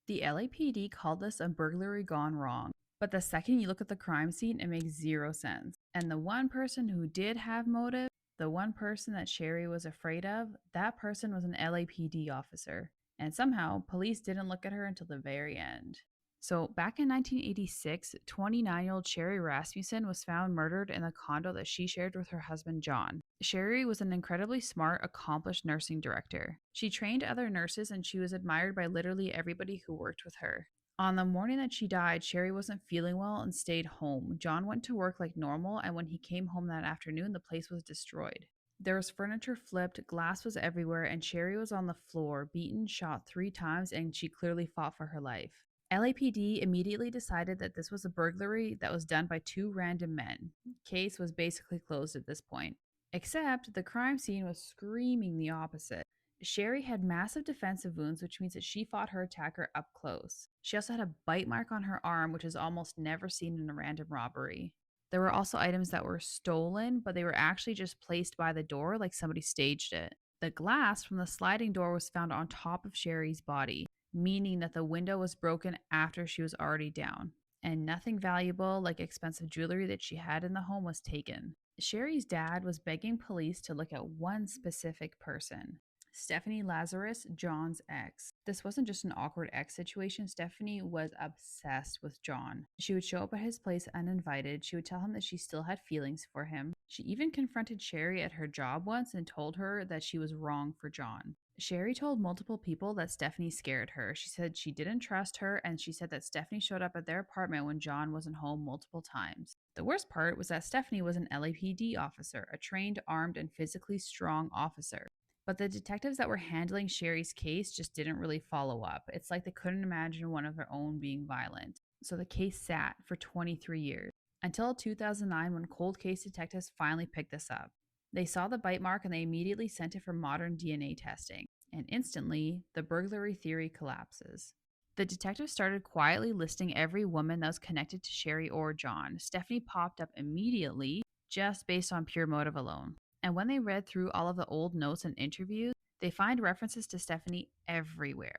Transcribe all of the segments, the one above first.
The LAPD called this a burglary gone wrong, but the second you look at the crime scene, it makes zero sense. And the one person who did have motive, the one person that Sherri was afraid of, that person was an LAPD officer. And somehow, police didn't look at her until the very end. So, back in 1986, 29-year-old Sherri Rasmussen was found murdered in the condo that she shared with her husband John. Sherri was an incredibly smart, accomplished nursing director. She trained other nurses and she was admired by literally everybody who worked with her. On the morning that she died, Sherri wasn't feeling well and stayed home. John went to work like normal, and when he came home that afternoon, the place was destroyed. There was furniture flipped, glass was everywhere, and Sherri was on the floor, beaten, shot 3 times, and she clearly fought for her life. LAPD immediately decided that this was a burglary that was done by two random men. Case was basically closed at this point. Except the crime scene was screaming the opposite. Sherri had massive defensive wounds, which means that she fought her attacker up close. She also had a bite mark on her arm, which is almost never seen in a random robbery. There were also items that were stolen, but they were actually just placed by the door like somebody staged it. The glass from the sliding door was found on top of Sherri's body, meaning that the window was broken after she was already down, and nothing valuable like expensive jewelry that she had in the home was taken. Sherri's dad was begging police to look at one specific person. Stephanie Lazarus, John's ex. This wasn't just an awkward ex situation. Stephanie was obsessed with John. She would show up at his place uninvited. She would tell him that she still had feelings for him. She even confronted Sherri at her job once and told her that she was wrong for John. Sherri told multiple people that Stephanie scared her. She said she didn't trust her, and she said that Stephanie showed up at their apartment when John wasn't home multiple times. The worst part was that Stephanie was an LAPD officer, a trained, armed, and physically strong officer. But the detectives that were handling Sherri's case just didn't really follow up. It's like they couldn't imagine one of their own being violent. So the case sat for 23 years, until 2009 when cold case detectives finally picked this up. They saw the bite mark and they immediately sent it for modern DNA testing. And instantly, the burglary theory collapses. The detectives started quietly listing every woman that was connected to Sherri or John. Stephanie popped up immediately, just based on pure motive alone. And when they read through all of the old notes and interviews, they find references to Stephanie everywhere.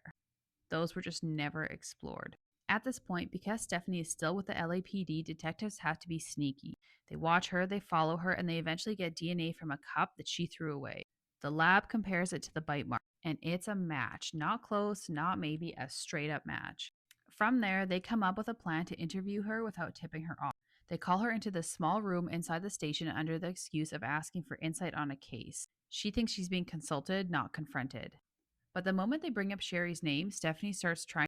Those were just never explored. At this point, because Stephanie is still with the LAPD, detectives have to be sneaky. They watch her, they follow her, and they eventually get DNA from a cup that she threw away. The lab compares it to the bite mark, and it's a match. Not close, not maybe, a straight up match. From there, they come up with a plan to interview her without tipping her off. They call her into this small room inside the station under the excuse of asking for insight on a case. She thinks she's being consulted, not confronted. But the moment they bring up Sherri's name, Stephanie starts trying